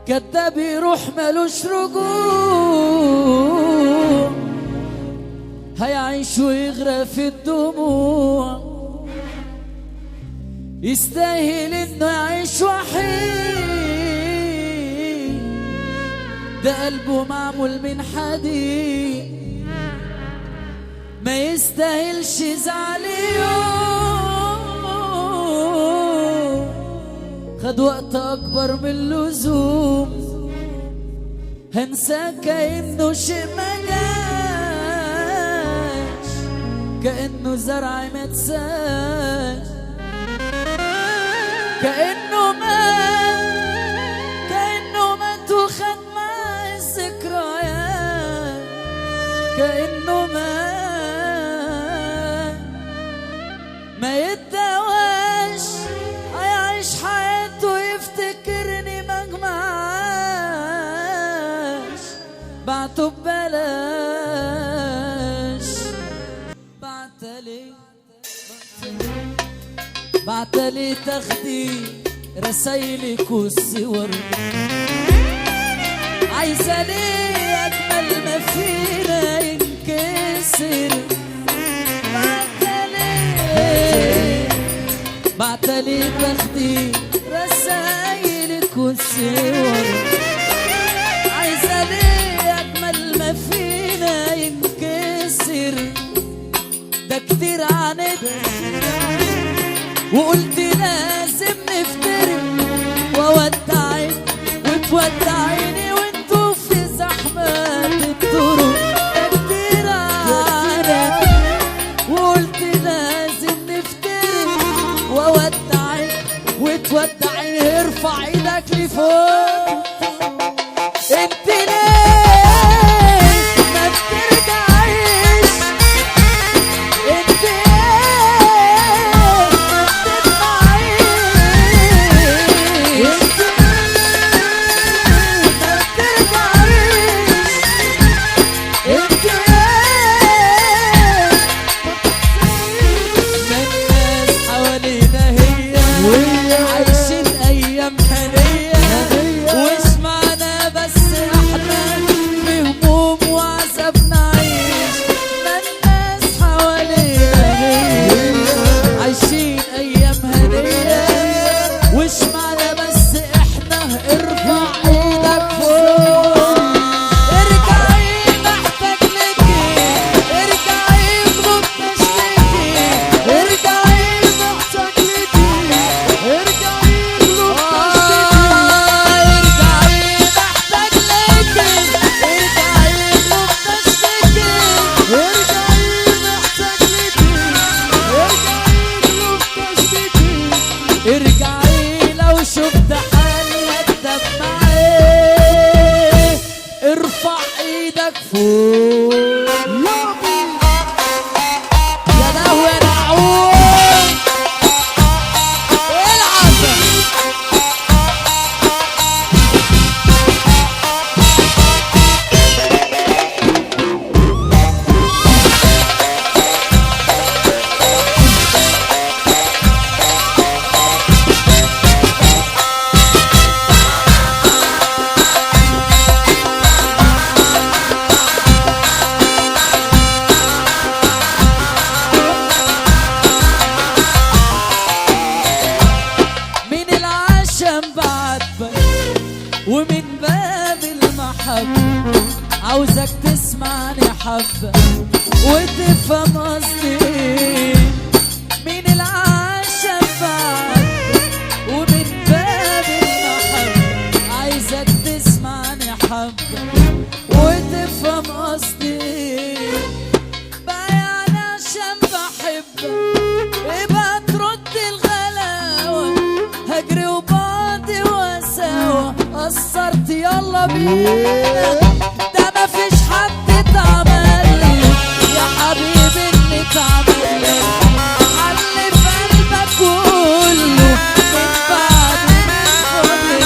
كداب يروح ملوش رجوع، هيعيش ويغرق في الدموع، يستاهل انه يعيش وحيد، ده قلبه معمول من حديد، ما يستاهلش زعل يوم، خد وقت اكبر من اللزوم، هنساه كأنه شيء ما جاش، كأنه زرع ما تساش، كأنه مات وخد معاه الذكريات، كأنه ما يتدواش، هيعيش حياته يفتكرني ما جمعاش، بعته ببلاش، بعتلي تاخدي رسايلك والصور، عايزة ليه أجمل ما فينا ينكسر، بعتلي تاخدي رسايلك والصور، عايزة ليه أجمل ما فينا ينكسر، ده كتير عاندت وقلت لازم نفترق، وودعك وتودعيني وانتو في زحمة الطرق، ده كتير عاندت وقلت لازم نفترق، وودعك وتودعيني، ارفع ايدك لفوق، انت ليه ما بترجعيش، انت ارجعي لو شفت حالك دمعي، ارفع ايدك فوق، يا لهوي يا نعوم العب. ومن باب المحبة عاوزك تسمعني حبة وتفهم قصدي، من العشم بعد ومن باب المحبة عايزك تسمعني حبة وتفهم قصدي، بقى يعني عشان بحبك يبقى ترد الغلاوة، هجري وبعدي واساوى، قصرت يلا بينا، ده مفيش حد اتعمل يا حبيبي اللي اتعمل، علي في قلبك كله من بعد من فضلك،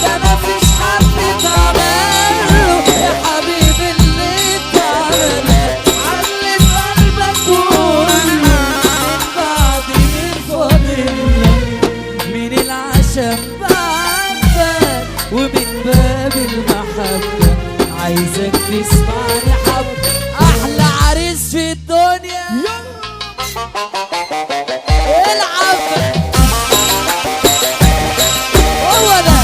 ده مفيش حد اتعمل يا حبيبي اللي اتعمل، علي في قلبك كله من بعد من فضلك، من العشم بعدك ومن عايزك تسمعني حب. احلى عريس في الدنيا العب هو ده.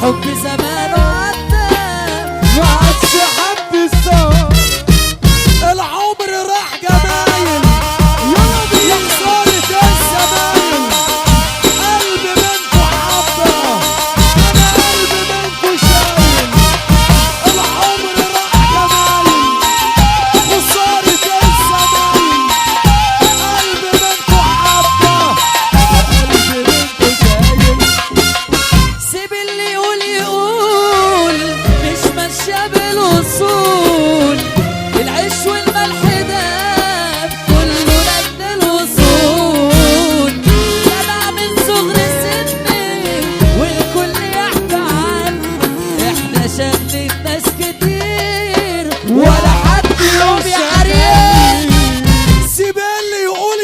حب زمان وعدى ما عادش حد السوا. العمر راح جمايل يلا بيا خسارة الزمايل. قلبي منكو حبة أنا قلبي منكو شايل. العمر راح جمايل خسارة الزمايل. قلبي منكو حبة قلبي منكو شايل. سيب اللي يقول مش ماشية بالوصول. العيش والملح ده كله لجل الوصول. جدع من صغر سني والكل يحكي عني. احنا شغلة ناس كتير ولا حد يوم يعرف. سيب اللي يقول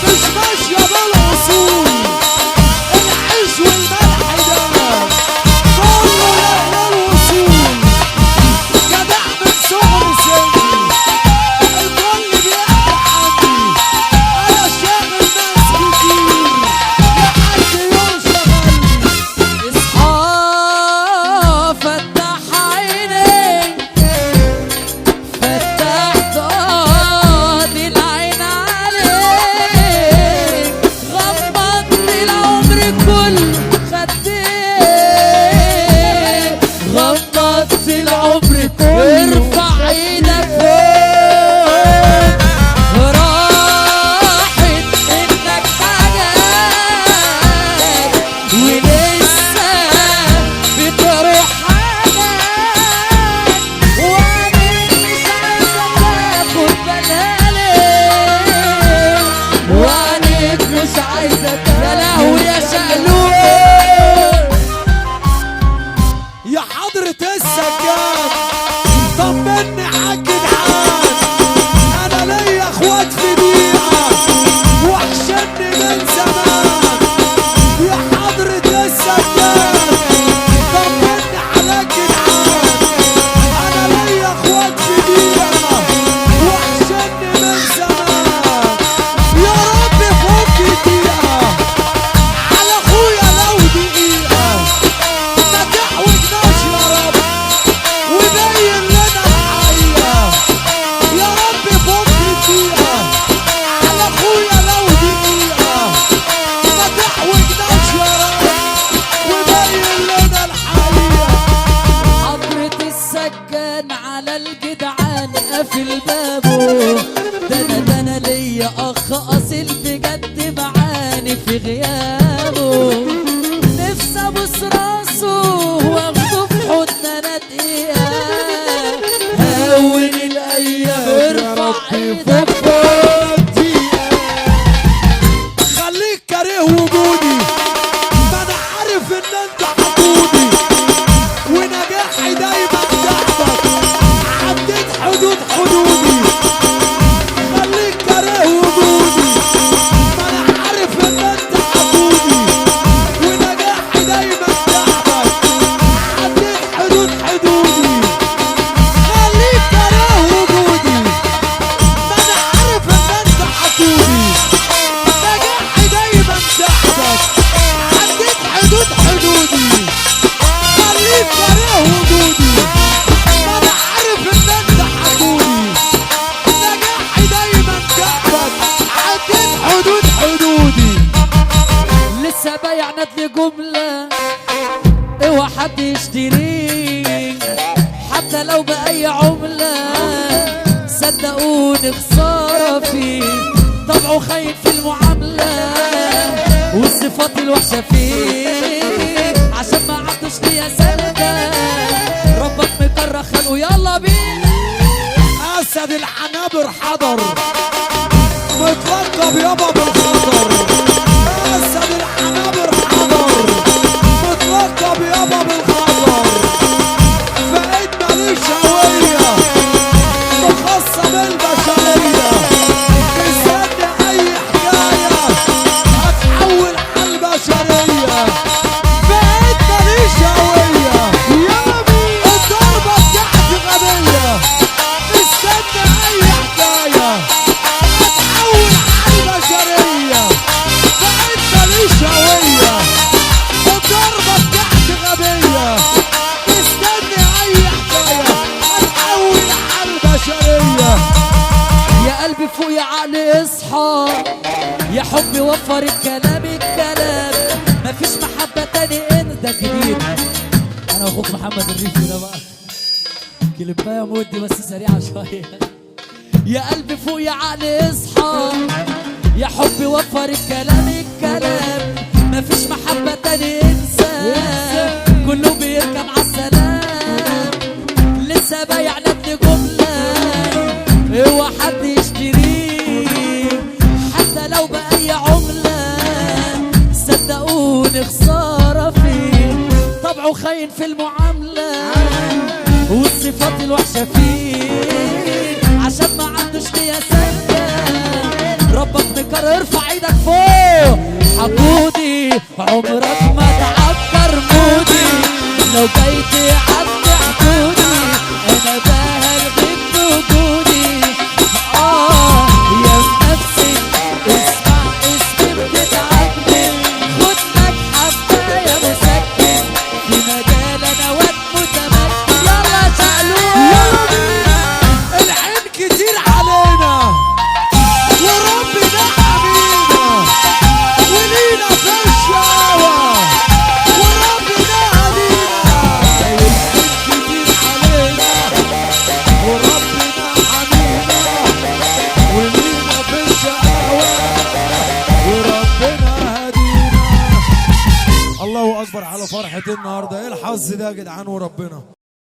مش ماشية بالوصول. العيش والملح ده كله لجل الوصول. جدع من صغر سني الكل بيحكي عني. انا شاغل ناس كتير لحد يوم شغلني. اصحى فتح عينيك فتح ضادي العين عليك. غمضت العمر كله خديك. غمضت العمر ارفع ايدك فوق. راحت منك حاجات ولسه بتروح حاجات. وعينيك مش عايزة تاخد بالها ليه. وعينيك مش عايزة يا لهوي يا شقلوب. يا حضرة السجاد طمني عالجدعان. انا ليا اخوات في دقيقة وحشني من زمان. يا حضرة السجاد طمني على الجدعان. انا ليا اخوات في دقيقة وحشني من زمان. يا رب فك دقيقة على اخويا لو دقيقة. ما تعودناش يا رب وبين لنا الحقيقة. يا رب فك دقيقة على اخويا لو دقيقة. ما تعودناش يا رب وبين لنا الحقيقة. حضرة السجان على الجدعان قافل بابه. ده انا ليا اخ اصيل بجد معاني في غيابه. نفسي ابوس راسه واخده في حضن انا دقيقة. هون الايام ارفع ايدك فوق. خليك كاره وجودي ما انا عارف ان انت حقودي. ونجاحي دايما تحتك عديت حدودي. خليك كاره وجودي ما انا عارف ان انت حقودي. ونجاحي دايما تحتك عديت حدودي. عدل جملة اوعى حد يشتريه حتى لو بأي عملة، صدقوني خسارة فيه، طبعه خاين في المعاملة والصفات الوحشة فيه، عشان ما عندوش ليا سندة ربك مكره خلقه. يلا بينا اسد العنابر حضر متلقب يابا بالخضر، اسد العنابر حضر متلقب يابا بالخضر، فقيت ماليش هوية مخصة بالبشرية، تصدق اي حكاية هتحول عالبشرية، بقيت ماليش هوية الضربة بتاعتي غبية، تصدق اي حكاية هتحول عالبشرية، بقيت ماليش هوية الضربة بتاعتي غبية، تستني اي حكاية هتحول عالبشرية. يا قلبي فوق يا عقلي اصحى، يا حبي وفر الكلام مفيش محبة تاني انت جديد. انا اخوك محمد الريفي ده بقى كلمة مودي بس سريعة شوية. يا قلبي فوق يا عقلي اصحى، يا حبي وفر الكلام مفيش محبة تاني انسى، كله بيركب عالسلام، لسه بايع ابن جملة اوعى حد يشتريه حتى لو بأي عملة، صدقوني خسارة فيه، طبعه خاين في المعاملة والصفات الوحشة فيه، عشان ما عندوش ليا سندة ربك مكرر. ارفع ايدك فوق حقودي عمرك ما تعكر مودي، لو جاي تعدي حدودي انا بهلغيك بوجودي. يا نفسي اسمع اسمي بتتعجبن، خد لك حبة يا مسكن في مجال انا واد متمكن. يلا شقلوب العين كتير علينا وربنا حمينا ولينا في الشقاوة وربنا هدينا، العين كتير علينا وربنا حمينا ولينا في الشقاوة وربنا هدينا. الله اكبر على فرحة النهارده، ايه الحظ ده يا جدعان وربنا.